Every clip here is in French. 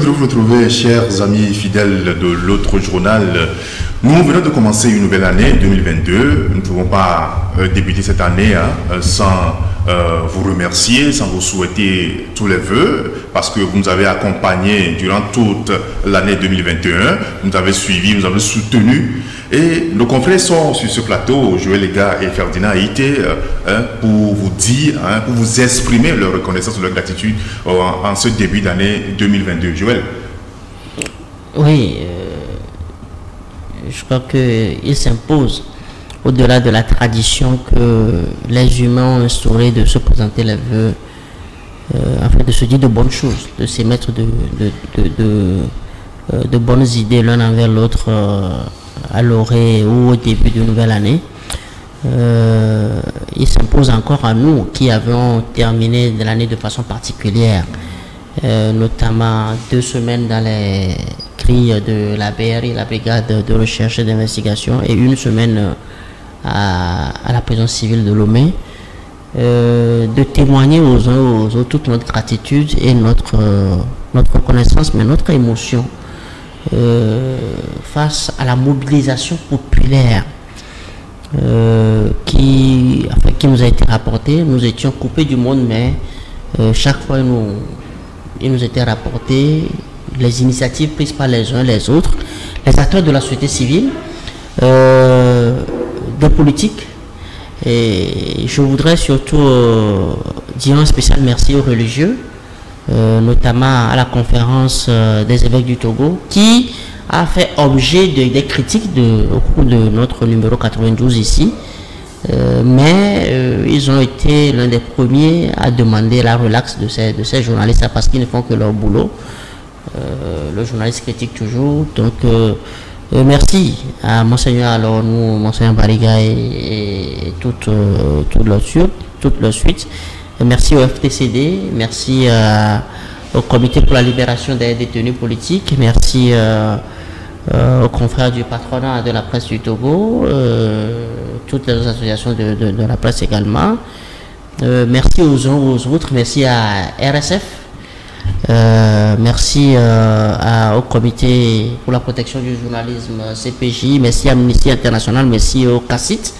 de vous retrouver, chers amis fidèles de l'autre journal. Nous venons de commencer une nouvelle année 2022. Nous ne pouvons pas débuter cette année sans vous remercier, sans vous souhaiter tous les vœux, parce que vous nous avez accompagnés durant toute l'année 2021. Vous nous avez suivis, vous nous avez soutenus. Et nos confrères sont sur ce plateau, Joël Lega et Ferdinand Haïté, pour vous dire, pour vous exprimer leur reconnaissance, leur gratitude en ce début d'année 2022. Joël. Oui, je crois qu'il s'impose, au-delà de la tradition que les humains ont instauré de se présenter les vœux, afin de se dire de bonnes choses, de s'émettre de bonnes idées l'un envers l'autre à l'orée ou au début de nouvelle année. Il s'impose encore à nous qui avons terminé l'année de façon particulière, notamment 2 semaines dans les grilles de la BRI, la brigade de recherche et d'investigation, et 1 semaine à la prison civile de Lomé, de témoigner aux uns aux autres toute notre gratitude et notre reconnaissance, mais notre émotion face à la mobilisation populaire qui nous a été rapportée. Nous étions coupés du monde, mais chaque fois il nous était rapporté les initiatives prises par les uns les autres, les acteurs de la société civile, des politiques. Et je voudrais surtout dire un spécial merci aux religieux, notamment à la conférence des évêques du Togo, qui a fait objet des critiques au cours de notre numéro 92 ici, mais ils ont été l'un des premiers à demander la relaxe de ces journalistes, parce qu'ils ne font que leur boulot. Le journaliste critique toujours, donc merci à Monseigneur Alonou, Monseigneur Bariga et toute leur suite. Merci au FTCD, merci au Comité pour la libération des détenus politiques, merci aux confrères du patronat de la presse du Togo, toutes les associations de la presse également. Merci aux uns aux autres, merci à RSF, merci au Comité pour la protection du journalisme CPJ, merci à Amnesty International, merci au CACIT,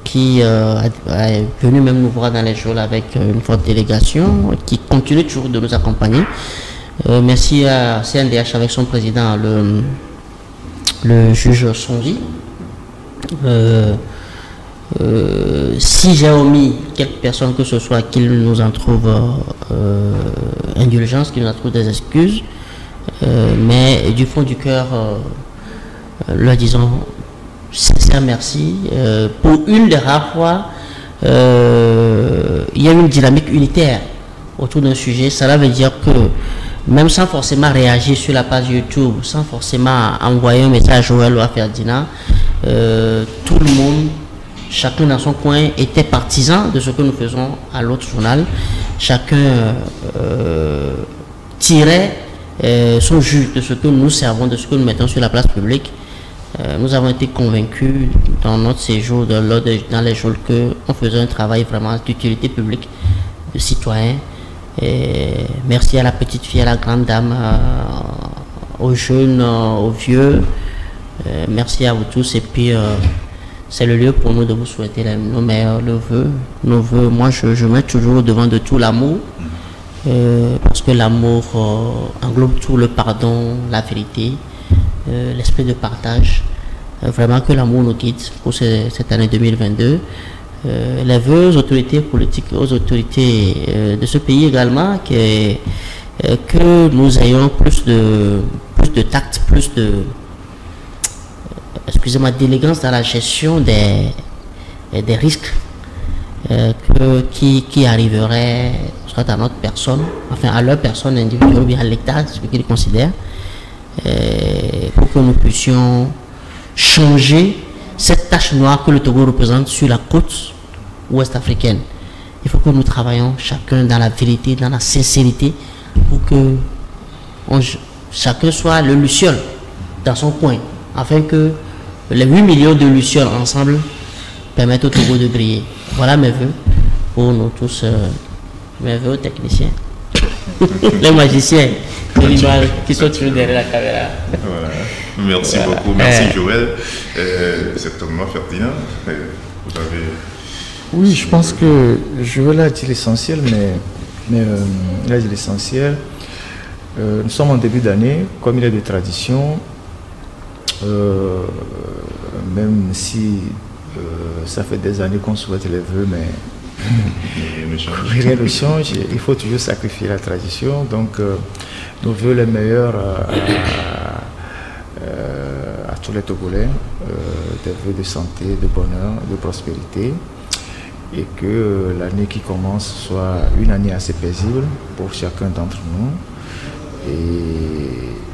qui est venu même nous voir dans les jours avec une forte délégation, qui continue toujours de nous accompagner. Merci à CNDH avec son président, le juge Songi. Si j'ai omis quelques personnes que ce soit, qu'ils nous en trouvent indulgence, qu'ils nous en trouvent des excuses, mais du fond du cœur, leur disons sincère merci. Pour une des rares fois, il y a une dynamique unitaire autour d'un sujet. Cela veut dire que même sans forcément réagir sur la page YouTube, sans forcément envoyer un message à Joël ou à Ferdinand, tout le monde, chacun dans son coin, était partisan de ce que nous faisons à l'autre journal. Chacun tirait son jus de ce que nous servons, de ce que nous mettons sur la place publique. Nous avons été convaincus dans notre séjour, dans les jours, qu'on faisait un travail vraiment d'utilité publique, de citoyen. Et merci à la petite fille, à la grande dame, aux jeunes, aux vieux. Merci à vous tous. Et puis, c'est le lieu pour nous de vous souhaiter nos meilleurs vœux. Nos vœux, moi, je mets toujours devant de tout l'amour. Parce que l'amour englobe tout, le pardon, la vérité, l'esprit de partage. Vraiment que l'amour nous guide pour cette année 2022. Les vœux aux autorités politiques, aux autorités de ce pays également, que nous ayons plus de tact, plus de d'élégance dans la gestion des risques qui arriveraient soit à notre personne, enfin à leur personne individuelle ou bien à l'État, ce qu'ils considèrent, pour que nous puissions changer cette tache noire que le Togo représente sur la côte ouest africaine. Il faut que nous travaillions chacun dans la vérité, dans la sincérité, pour que chacun soit le luciole dans son coin, afin que les 8 millions de lucioles ensemble permettent au Togo de briller. Voilà mes voeux pour nous tous, mes voeux techniciens. les magiciens de l'image qui sont toujours derrière la caméra. Voilà. Merci beaucoup. Merci Joël. Certainement Ferdinand, vous avez... Oui, je pense que Joël a dit l'essentiel, mais il a dit l'essentiel. Nous sommes en début d'année, comme il est de tradition, même si ça fait des années qu'on souhaite les vœux, mais rien ne change, il faut toujours sacrifier la tradition. Donc, nous voulons les meilleurs à tous les Togolais, des vœux de santé, de bonheur, de prospérité, et que l'année qui commence soit une année assez paisible pour chacun d'entre nous,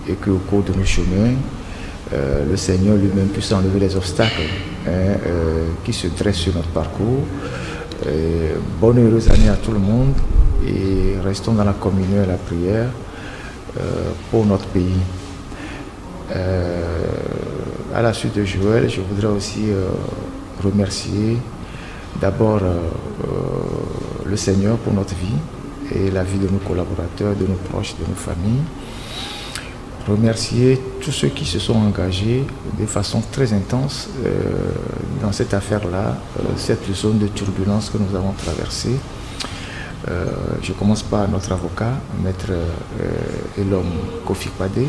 et qu'au cours de nos chemins, le Seigneur lui-même puisse enlever les obstacles qui se dressent sur notre parcours. Bonne et heureuse année à tout le monde, et restons dans la communion et la prière pour notre pays. À la suite de Joël, je voudrais aussi remercier d'abord le Seigneur pour notre vie et la vie de nos collaborateurs, de nos proches, de nos familles. Remercier tous ceux qui se sont engagés de façon très intense dans cette affaire-là, cette zone de turbulence que nous avons traversée. Je commence par notre avocat, Maître Elom Kofi Kpade,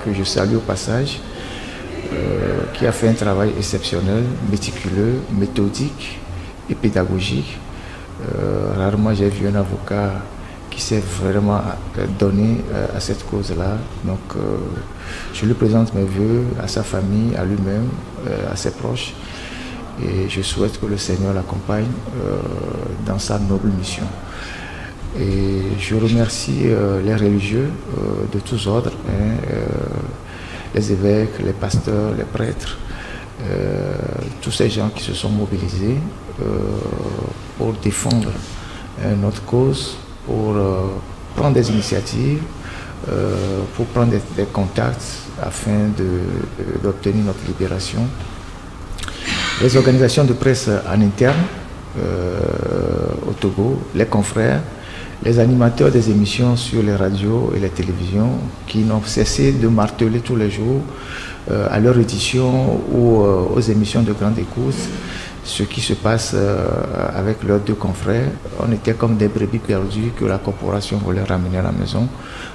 que je salue au passage, qui a fait un travail exceptionnel, méticuleux, méthodique et pédagogique. Rarement j'ai vu un avocat qui s'est vraiment donné à cette cause-là. Donc je lui présente mes vœux à sa famille, à lui-même, à ses proches. Et je souhaite que le Seigneur l'accompagne dans sa noble mission. Et je remercie les religieux de tous ordres, les évêques, les pasteurs, les prêtres, tous ces gens qui se sont mobilisés pour défendre notre cause, pour prendre des initiatives, pour prendre des contacts afin d'obtenir notre libération. Les organisations de presse en interne au Togo, les confrères, les animateurs des émissions sur les radios et les télévisions qui n'ont cessé de marteler tous les jours à leur édition ou aux émissions de grande écoute ce qui se passe avec leurs deux confrères. On était comme des brebis perdues que la corporation voulait ramener à la maison.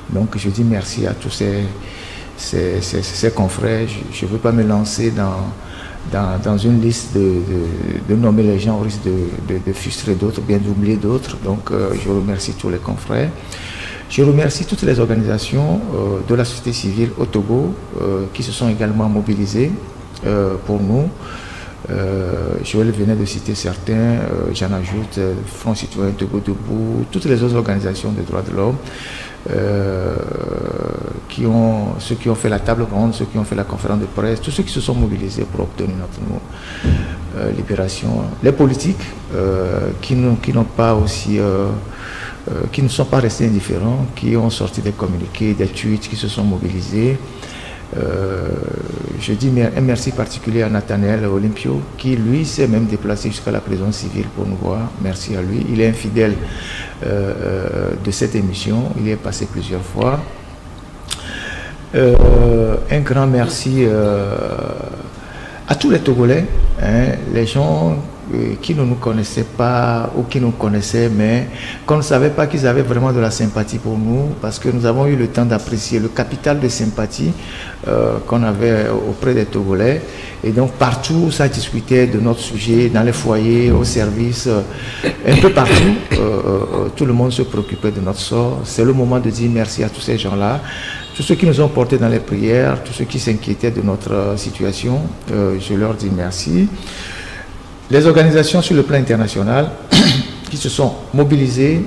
Donc je dis merci à tous ces confrères. Je ne veux pas me lancer dans une liste de nommer les gens au risque de frustrer d'autres, bien d'oublier d'autres. Donc je remercie tous les confrères. Je remercie toutes les organisations de la société civile au Togo qui se sont également mobilisées pour nous. Joël venait de citer certains, j'en ajoute Front Citoyen Togo Debout, toutes les autres organisations de droits de l'homme, ceux qui ont fait la table ronde, ceux qui ont fait la conférence de presse, tous ceux qui se sont mobilisés pour obtenir notre libération. Les politiques qui n'ont pas aussi, qui ne sont pas restés indifférents, qui ont sorti des communiqués, des tweets, qui se sont mobilisés. Je dis un merci particulier à Nathanaël Olympio qui lui s'est même déplacé jusqu'à la prison civile pour nous voir. Merci à lui. Il est un fidèle de cette émission. Il y est passé plusieurs fois. Un grand merci à tous les Togolais, les gens qui ne nous connaissaient pas ou qui nous connaissaient, mais qu'on ne savait pas qu'ils avaient vraiment de la sympathie pour nous, parce que nous avons eu le temps d'apprécier le capital de sympathie qu'on avait auprès des Togolais. Et donc partout, ça discutait de notre sujet, dans les foyers, au service, un peu partout, tout le monde se préoccupait de notre sort. C'est le moment de dire merci à tous ces gens-là, tous ceux qui nous ont portés dans les prières, tous ceux qui s'inquiétaient de notre situation, je leur dis merci. Les organisations sur le plan international qui se sont mobilisées,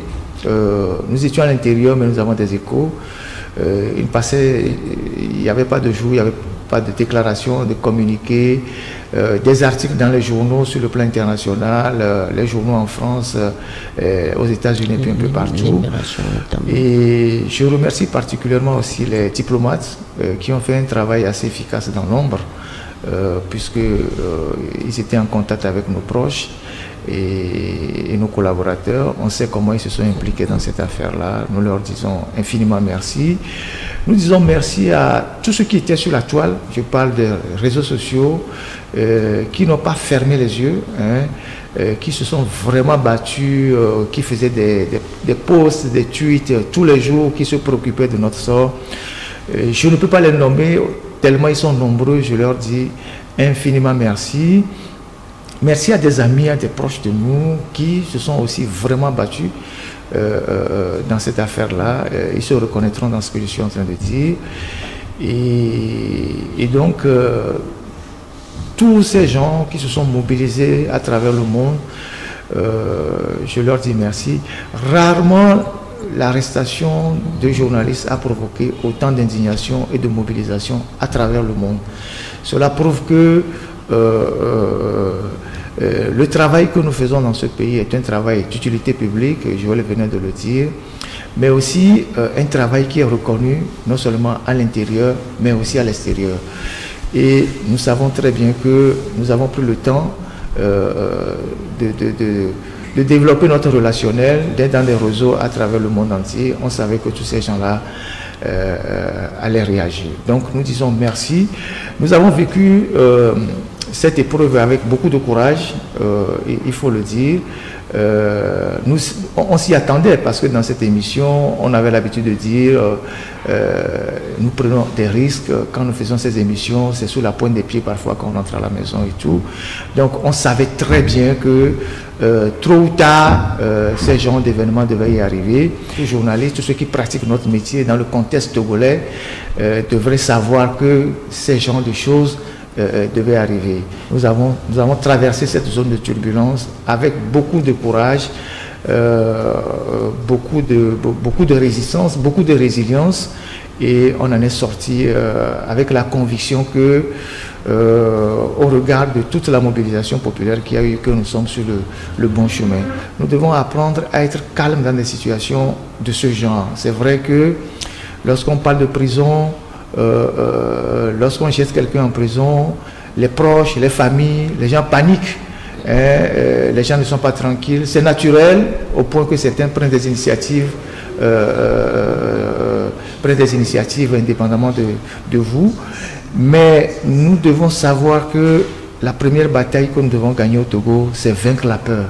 nous étions à l'intérieur mais nous avons des échos. Il n'y avait pas de jour, il n'y avait pas de déclaration, de communiqué, des articles dans les journaux sur le plan international, les journaux en France, aux États-Unis et un peu partout. Et je remercie particulièrement aussi les diplomates qui ont fait un travail assez efficace dans l'ombre, puisqu'ils étaient en contact avec nos proches et nos collaborateurs. On sait comment ils se sont impliqués dans cette affaire-là. Nous leur disons infiniment merci. Nous disons merci à tous ceux qui étaient sur la toile. Je parle des réseaux sociaux qui n'ont pas fermé les yeux, qui se sont vraiment battus, qui faisaient des posts, des tweets tous les jours, qui se préoccupaient de notre sort. Je ne peux pas les nommer tellement ils sont nombreux. Je leur dis infiniment merci. Merci à des amis, à des proches de nous qui se sont aussi vraiment battus dans cette affaire-là. Ils se reconnaîtront dans ce que je suis en train de dire. Et donc, tous ces gens qui se sont mobilisés à travers le monde, je leur dis merci. Rarement l'arrestation de journalistes a provoqué autant d'indignation et de mobilisation à travers le monde. Cela prouve que le travail que nous faisons dans ce pays est un travail d'utilité publique, Joël venait de le dire, mais aussi un travail qui est reconnu non seulement à l'intérieur, mais aussi à l'extérieur. Et nous savons très bien que nous avons pris le temps de développer notre relationnel, d'être dans des réseaux à travers le monde entier. On savait que tous ces gens-là allaient réagir. Donc nous disons merci. Nous avons vécu cette épreuve avec beaucoup de courage, il faut le dire. On s'y attendait parce que dans cette émission, on avait l'habitude de dire nous prenons des risques. Quand nous faisons ces émissions, c'est sous la pointe des pieds parfois quand on entre à la maison et tout. Donc on savait très bien que tôt ou tard, ces genres d'événements devaient y arriver. Les journalistes, tous ceux qui pratiquent notre métier dans le contexte togolais devraient savoir que ces genres de choses devait arriver. Nous avons traversé cette zone de turbulence avec beaucoup de courage, beaucoup de résistance, beaucoup de résilience, et on en est sorti avec la conviction que, au regard de toute la mobilisation populaire qu'il y a eu, que nous sommes sur le bon chemin. Nous devons apprendre à être calmes dans des situations de ce genre. C'est vrai que lorsqu'on parle de prison, lorsqu'on jette quelqu'un en prison, les proches, les familles, les gens paniquent, les gens ne sont pas tranquilles. C'est naturel au point que certains prennent des initiatives, indépendamment de vous. Mais nous devons savoir que la première bataille que nous devons gagner au Togo, c'est vaincre la peur.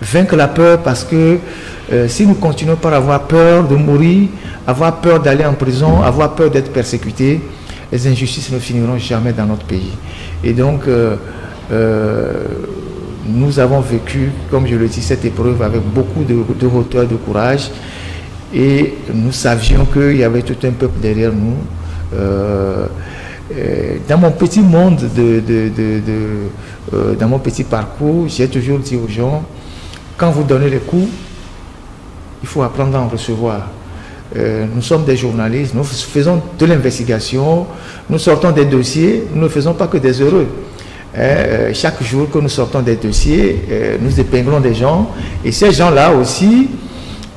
Vaincre la peur parce que si nous continuons par avoir peur de mourir, avoir peur d'aller en prison, avoir peur d'être persécutés, les injustices ne finiront jamais dans notre pays. Et donc, nous avons vécu, comme je le dis, cette épreuve avec beaucoup de hauteur, de courage. Et nous savions qu'il y avait tout un peuple derrière nous. Dans mon petit monde, dans mon petit parcours, j'ai toujours dit aux gens, quand vous donnez les coups, il faut apprendre à en recevoir. Nous sommes des journalistes, nous faisons de l'investigation, nous sortons des dossiers, nous ne faisons pas que des heureux. Chaque jour que nous sortons des dossiers, nous épinglons des gens, et ces gens-là aussi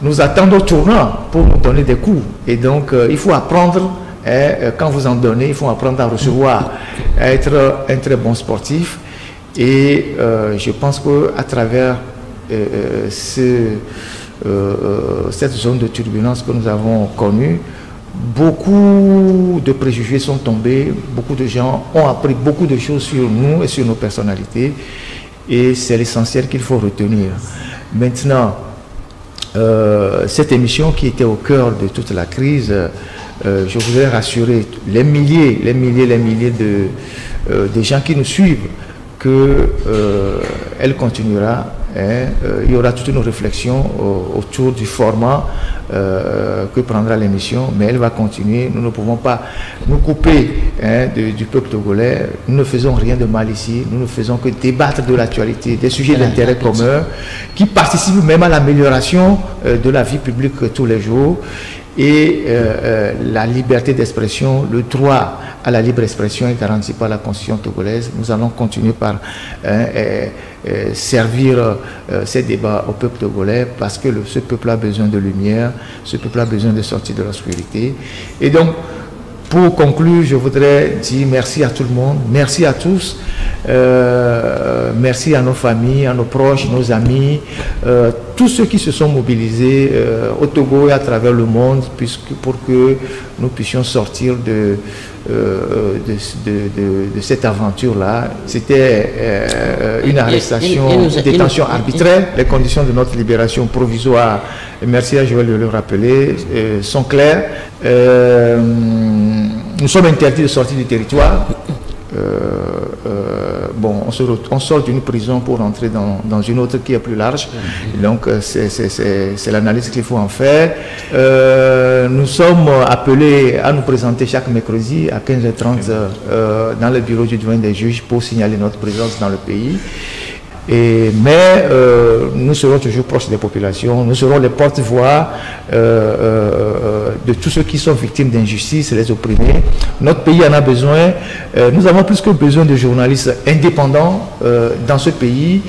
nous attendent au tournant pour nous donner des coups. Et donc, il faut apprendre, quand vous en donnez, il faut apprendre à recevoir, à être un très bon sportif. Et je pense qu'à travers cette zone de turbulence que nous avons connue, beaucoup de préjugés sont tombés, beaucoup de gens ont appris beaucoup de choses sur nous et sur nos personnalités, et c'est l'essentiel qu'il faut retenir. Maintenant, cette émission qui était au cœur de toute la crise, je voudrais rassurer les milliers de gens qui nous suivent qu'elle continuera. Il y aura toute une réflexion autour du format que prendra l'émission, mais elle va continuer. Nous ne pouvons pas nous couper du peuple togolais. Nous ne faisons rien de mal ici. Nous ne faisons que débattre de l'actualité, des sujets d'intérêt commun qui participent même à l'amélioration de la vie publique tous les jours. Et la liberté d'expression, le droit à la libre expression est garanti par la Constitution togolaise. Nous allons continuer par servir ces débats au peuple togolais parce que ce peuple a besoin de lumière, ce peuple a besoin de sortir de l'obscurité. Et donc, pour conclure, je voudrais dire merci à tout le monde, merci à tous. Merci à nos familles, à nos proches, nos amis, tous ceux qui se sont mobilisés au Togo et à travers le monde pour que nous puissions sortir de cette aventure-là. C'était une arrestation, une détention arbitraire. Les conditions de notre libération provisoire, merci à Joël de le rappeler, sont claires. Nous sommes interdits de sortir du territoire. Bon, on sort d'une prison pour entrer dans une autre qui est plus large. Donc, c'est l'analyse qu'il faut en faire. Nous sommes appelés à nous présenter chaque mercredi à 15h30 dans le bureau du doyen des juges pour signaler notre présence dans le pays. Mais nous serons toujours proches des populations, nous serons les porte-voix de tous ceux qui sont victimes d'injustice, les opprimés. Notre pays en a besoin. Nous avons plus que besoin de journalistes indépendants dans ce pays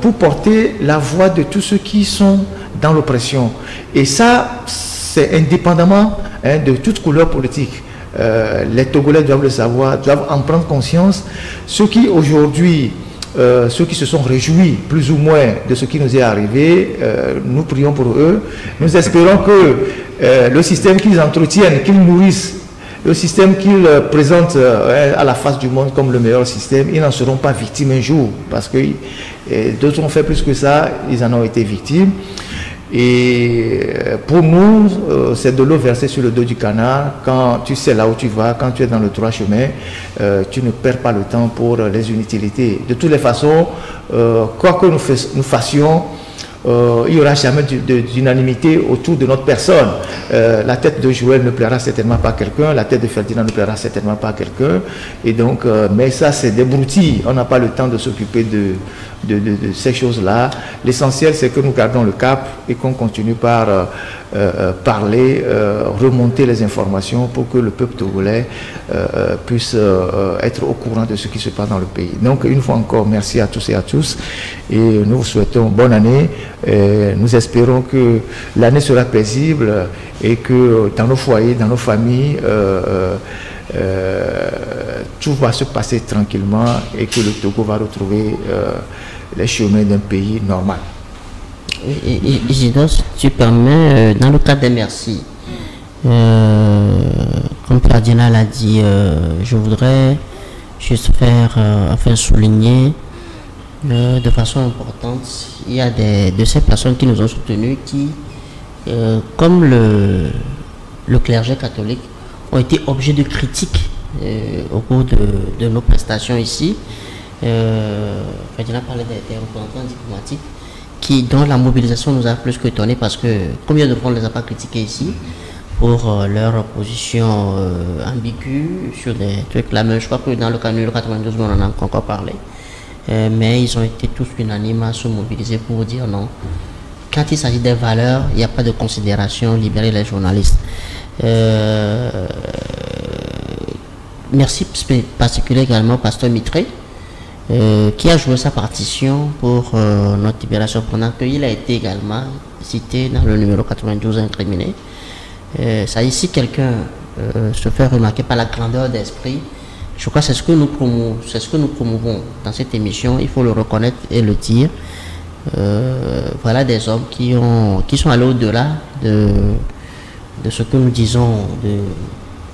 pour porter la voix de tous ceux qui sont dans l'oppression. Et ça, c'est indépendamment de toute couleur politique. Les Togolais doivent le savoir, doivent en prendre conscience. Ceux qui aujourd'hui... ceux qui se sont réjouis plus ou moins de ce qui nous est arrivé, nous prions pour eux. Nous espérons que le système qu'ils entretiennent, qu'ils nourrissent, le système qu'ils présentent à la face du monde comme le meilleur système, ils n'en seront pas victimes un jour, parce que d'autres ont fait plus que ça, ils en ont été victimes. Et pour nous, c'est de l'eau versée sur le dos du canard. Quand tu sais là où tu vas, quand tu es dans le droit chemin, tu ne perds pas le temps pour les inutilités. De toutes les façons, quoi que nous fassions, il n'y aura jamais d'unanimité autour de notre personne. La tête de Joël ne plaira certainement pas à quelqu'un, la tête de Ferdinand ne plaira certainement pas à quelqu'un. Et donc, mais ça, c'est des broutilles. On n'a pas le temps de s'occuper de ces choses-là. L'essentiel, c'est que nous gardons le cap et qu'on continue par parler, remonter les informations pour que le peuple togolais puisse être au courant de ce qui se passe dans le pays. Donc, une fois encore, merci à tous et à tous. Et nous vous souhaitons bonne année. Nous espérons que l'année sera paisible et que dans nos foyers, dans nos familles, tout va se passer tranquillement et que le Togo va retrouver les chemins d'un pays normal. Isidore, si tu permets, dans le cadre des merci, comme Cardinal a dit, je voudrais juste enfin souligner de façon importante, il y a de ces personnes qui nous ont soutenus qui, comme le clergé catholique, ont été objets de critiques au cours de nos prestations ici. Ferdinand parlait des représentants diplomatiques dont la mobilisation nous a plus que étonnés parce que combien de fois on ne les a pas critiqués ici pour leur position ambiguë sur des trucs là. Mais je crois que dans le cas du 92, on en a encore parlé. Mais ils ont été tous unanimes à se mobiliser pour dire non. Quand il s'agit des valeurs, il n'y a pas de considération, libérer les journalistes. Merci particulier également au pasteur Mitré, qui a joué sa partition pour notre libération pendant qu'il a été également cité dans le numéro 92 incriminé. Ça ici, quelqu'un se fait remarquer par la grandeur d'esprit. Je crois que c'est ce que nous promouvons dans cette émission, il faut le reconnaître et le dire. Voilà des hommes qui sont allés au-delà de ce que nous disons de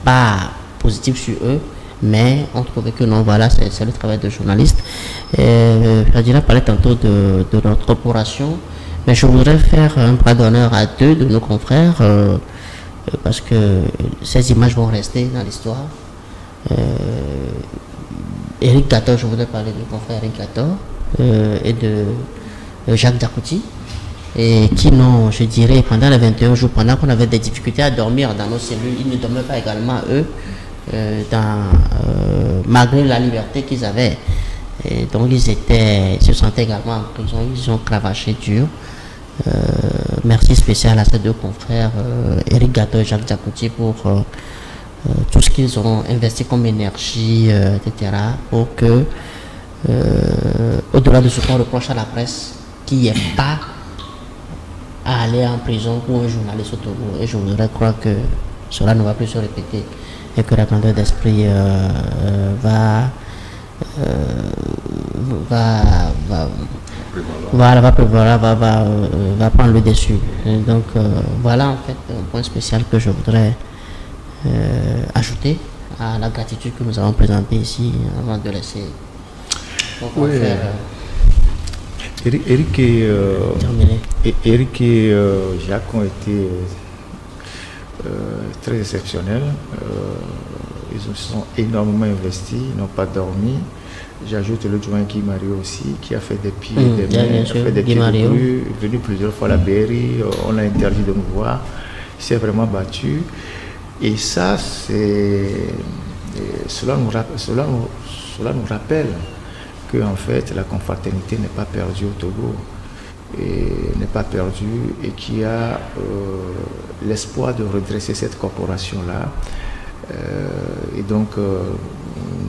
pas positif sur eux, mais on trouvait que non, voilà, c'est le travail de journaliste. Ferdinand parlait tantôt de notre corporation, mais je voudrais faire un bras d'honneur à deux de nos confrères, parce que ces images vont rester dans l'histoire. Eric Gator, je voudrais parler du confrère Eric Gator et de Jacques Diakouti, et qui n'ont, je dirais, pendant les 21 jours, pendant qu'on avait des difficultés à dormir dans nos cellules, ils ne dormaient pas également eux, malgré la liberté qu'ils avaient. Et donc ils se sentaient également en prison, ils ont cravaché dur. Merci spécial à ces deux confrères, Eric Gator et Jacques Diakouti, pour tout ce qu'ils ont investi comme énergie, etc., pour que, au-delà de ce qu'on reproche à la presse, qu'il n'y ait pas à aller en prison pour un journaliste au Togo. Et je voudrais croire que cela ne va plus se répéter et que la grandeur d'esprit va va prendre le dessus. Et donc voilà en fait un point spécial que je voudrais ajouter à la gratitude que nous avons présentée ici avant de laisser. Oui. Eric et Jacques ont été très exceptionnels. Ils se sont énormément investis, ils n'ont pas dormi. J'ajoute le joint Guy Mario aussi, qui a fait des pieds, des mains, a fait des pieds de grue, venu plusieurs fois à la Berry, on l'a interdit de nous voir. Il s'est vraiment battu. Et ça, cela nous rappelle que en fait la confraternité n'est pas perdue au Togo, et n'est pas perdue, et qu'il y a l'espoir de redresser cette corporation-là. Et donc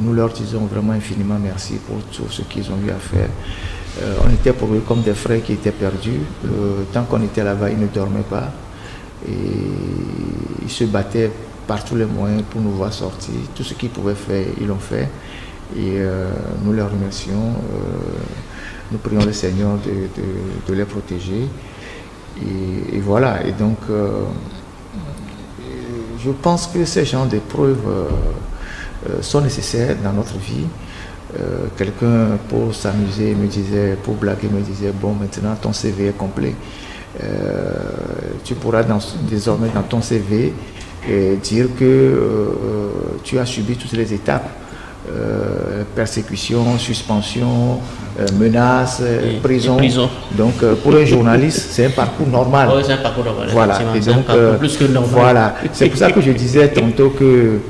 nous leur disons vraiment infiniment merci pour tout ce qu'ils ont eu à faire. On était pour eux comme des frères qui étaient perdus. Tant qu'on était là-bas, ils ne dormaient pas. Et ils se battaient par tous les moyens pour nous voir sortir. Tout ce qu'ils pouvaient faire, ils l'ont fait. Et nous les remercions. Nous prions le Seigneur de les protéger. Et voilà. Et donc, je pense que ces genres d'épreuves sont nécessaires dans notre vie. Quelqu'un, pour s'amuser, me disait, pour blaguer, me disait, bon, maintenant ton CV est complet. Tu pourras désormais dans ton CV dire que tu as subi toutes les étapes. Persécution, suspension, menaces, prison. Donc pour un journaliste, c'est un parcours normal. Oui, c'est un parcours normal. Voilà. Et donc, plus que normal. Voilà. C'est pour ça que je disais tantôt que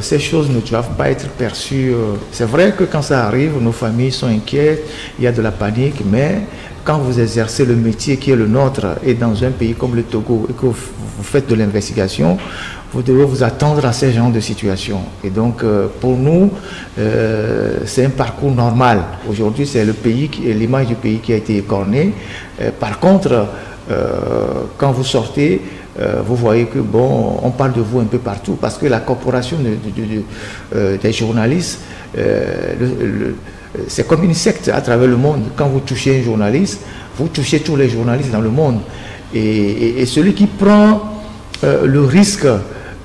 ces choses ne doivent pas être perçues. C'est vrai que quand ça arrive, nos familles sont inquiètes, il y a de la panique, mais quand vous exercez le métier qui est le nôtre et dans un pays comme le Togo et que vous faites de l'investigation, vous devez vous attendre à ces genres de situations. Et donc, pour nous, c'est un parcours normal. Aujourd'hui, c'est le pays, l'image du pays qui a été écornée. Par contre, quand vous sortez, vous voyez que, bon, on parle de vous un peu partout, parce que la corporation des journalistes, c'est comme une secte à travers le monde. Quand vous touchez un journaliste, vous touchez tous les journalistes dans le monde. Et celui qui prend le risque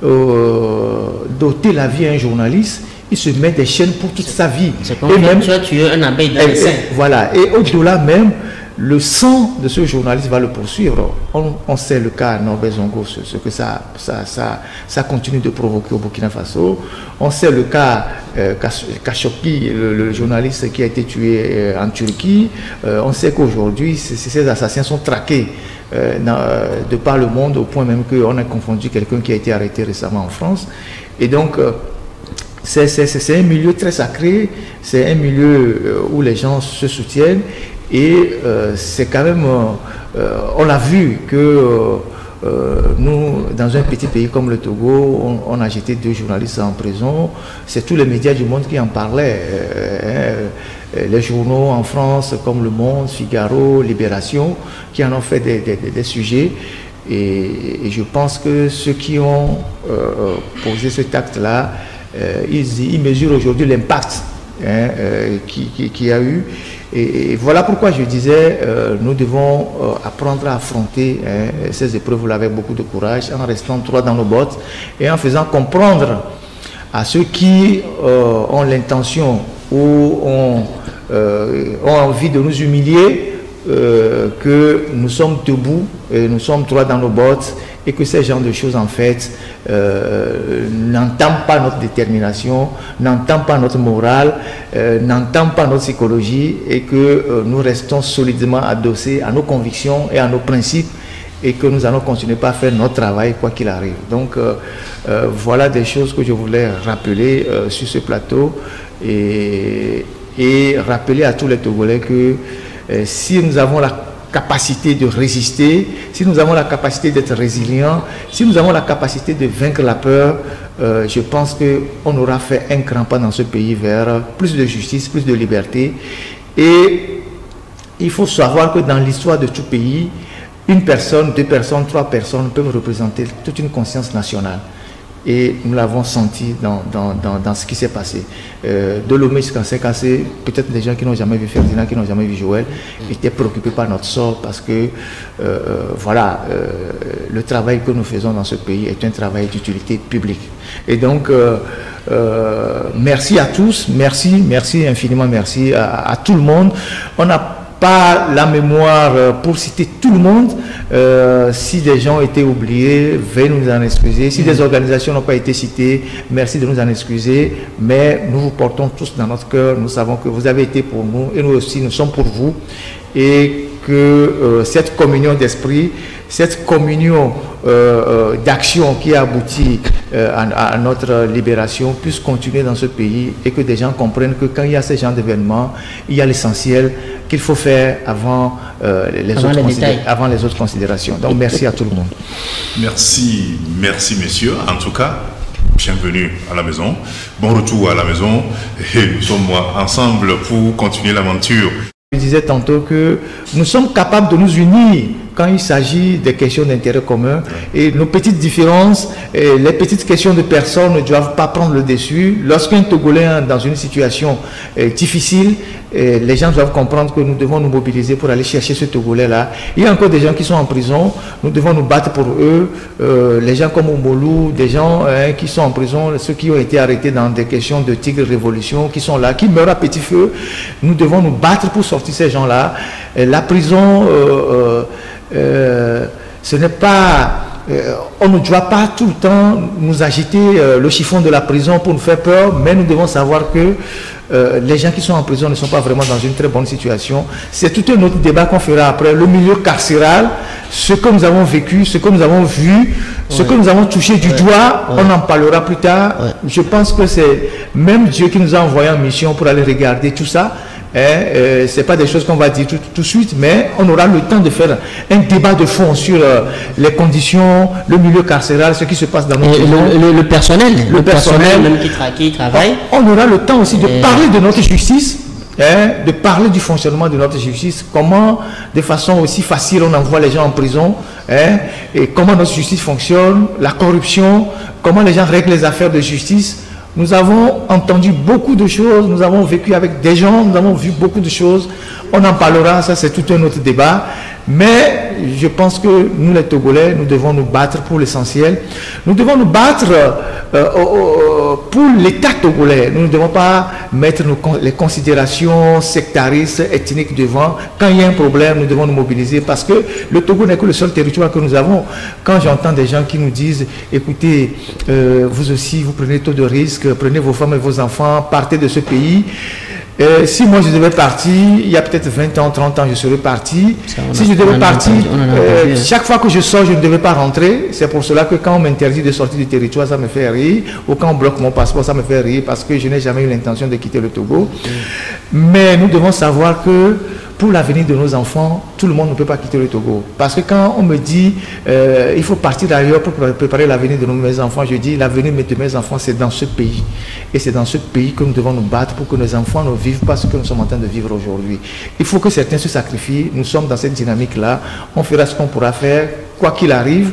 d'ôter la vie à un journaliste, il se met des chaînes pour toute sa vie. C'est comme même, tu as tué un abeille dans le sein. Voilà. Et au-delà même, le sang de ce journaliste va le poursuivre. On sait le cas Norbert Zongo, ce que ça continue de provoquer au Burkina Faso. On sait le cas Khashoggi, le journaliste qui a été tué en Turquie. On sait qu'aujourd'hui, ces assassins sont traqués de par le monde, au point même qu'on a confondu quelqu'un qui a été arrêté récemment en France. Et donc, c'est un milieu très sacré, c'est un milieu où les gens se soutiennent. Et c'est quand même, on a vu que nous, dans un petit pays comme le Togo, on a jeté 2 journalistes en prison. C'est tous les médias du monde qui en parlaient. Les journaux en France comme Le Monde, Figaro, Libération, qui en ont fait des sujets. Et je pense que ceux qui ont posé cet acte-là, ils mesurent aujourd'hui l'impact qu'il y a eu. Et voilà pourquoi je disais, nous devons apprendre à affronter ces épreuves avec beaucoup de courage, en restant droit dans nos bottes et en faisant comprendre à ceux qui ont l'intention ou ont envie de nous humilier que nous sommes debout, et nous sommes droit dans nos bottes, et que ces genres de choses en fait n'entament pas notre détermination, n'entament pas notre morale, n'entament pas notre psychologie, et que nous restons solidement adossés à nos convictions et à nos principes, et que nous allons continuer à faire notre travail quoi qu'il arrive. Donc voilà des choses que je voulais rappeler sur ce plateau, et rappeler à tous les Togolais que si nous avons la capacité de résister, si nous avons la capacité d'être résilients, si nous avons la capacité de vaincre la peur, je pense qu'on aura fait un grand pas dans ce pays vers plus de justice, plus de liberté. Et il faut savoir que dans l'histoire de tout pays, 1 personne, 2 personnes, 3 personnes peuvent représenter toute une conscience nationale. et nous l'avons senti dans ce qui s'est passé. De Lomé jusqu'à Sécassé, peut-être des gens qui n'ont jamais vu Ferdinand, qui n'ont jamais vu Joël, étaient préoccupés par notre sort parce que voilà, le travail que nous faisons dans ce pays est un travail d'utilité publique. Et donc, merci à tous, merci infiniment, merci à tout le monde. On n'a pas la mémoire pour citer tout le monde. Si des gens ont été oubliés, veuillez nous en excuser. Si des organisations n'ont pas été citées, merci de nous en excuser. Mais nous vous portons tous dans notre cœur. Nous savons que vous avez été pour nous et nous aussi, nous sommes pour vous. Et que cette communion d'esprit, cette communion d'action qui a abouti à notre libération puisse continuer dans ce pays et que des gens comprennent que quand il y a ce genre d'événements, il y a l'essentiel qu'il faut faire avant les autres considérations. Donc merci à tout le monde. Merci messieurs. En tout cas, bienvenue à la maison. Bon retour à la maison. Et nous sommes ensemble pour continuer l'aventure. Je disais tantôt que nous sommes capables de nous unir quand il s'agit des questions d'intérêt commun. Et nos petites différences, les petites questions de personnes ne doivent pas prendre le dessus. Lorsqu'un Togolais est dans une situation difficile, les gens doivent comprendre que nous devons nous mobiliser pour aller chercher ce Togolais-là. Il y a encore des gens qui sont en prison, nous devons nous battre pour eux. Les gens comme Omolou, des gens qui sont en prison, ceux qui ont été arrêtés dans des questions de Tigre Révolution, qui sont là, qui meurent à petit feu. Nous devons nous battre pour sortir ces gens-là. La prison, ce n'est pas... on ne doit pas tout le temps nous agiter le chiffon de la prison pour nous faire peur, mais nous devons savoir que les gens qui sont en prison ne sont pas vraiment dans une très bonne situation. C'est tout un autre débat qu'on fera après. Le milieu carcéral, ce que nous avons vécu, ce que nous avons vu, ce que nous avons touché du doigt, on en parlera plus tard. Je pense que c'est même Dieu qui nous a envoyé en mission pour aller regarder tout ça. Ce n'est pas des choses qu'on va dire tout de suite, mais on aura le temps de faire un débat de fond sur les conditions, le milieu carcéral, ce qui se passe dans notre pays. Le personnel même qui travaille. On aura le temps aussi de parler de notre justice, de parler du fonctionnement de notre justice, comment de façon aussi facile on envoie les gens en prison, et comment notre justice fonctionne, la corruption, comment les gens règlent les affaires de justice. Nous avons entendu beaucoup de choses, nous avons vécu avec des gens, nous avons vu beaucoup de choses. On en parlera, ça c'est tout un autre débat. Mais je pense que nous les Togolais, nous devons nous battre pour l'essentiel. Nous devons nous battre pour l'État togolais. Nous ne devons pas mettre les considérations sectaristes, ethniques devant. Quand il y a un problème, nous devons nous mobiliser parce que le Togo n'est que le seul territoire que nous avons. Quand j'entends des gens qui nous disent, écoutez, vous aussi, vous prenez trop de risques, prenez vos femmes et vos enfants, partez de ce pays. Si moi je devais partir, il y a peut-être 20 ans, 30 ans, je serais parti. Si je devais partir, chaque fois que je sors, je ne devais pas rentrer. C'est pour cela que quand on m'interdit de sortir du territoire, ça me fait rire. Ou quand on bloque mon passeport, ça me fait rire parce que je n'ai jamais eu l'intention de quitter le Togo. Mais nous devons savoir que pour l'avenir de nos enfants, tout le monde ne peut pas quitter le Togo. Parce que quand on me dit il faut partir ailleurs pour préparer l'avenir de mes enfants, je dis l'avenir de mes enfants, c'est dans ce pays. Et c'est dans ce pays que nous devons nous battre pour que nos enfants ne vivent pas ce que nous sommes en train de vivre aujourd'hui. Il faut que certains se sacrifient. Nous sommes dans cette dynamique-là. On fera ce qu'on pourra faire, quoi qu'il arrive,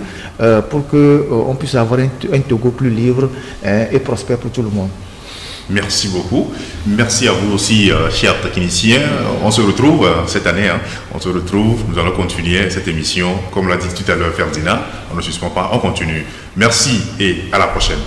pour qu'on puisse avoir un Togo plus libre et prospère pour tout le monde. Merci beaucoup. Merci à vous aussi, chers techniciens. On se retrouve cette année. On se retrouve. Nous allons continuer cette émission. Comme l'a dit tout à l'heure Ferdinand, on ne suspend pas, on continue. Merci et à la prochaine.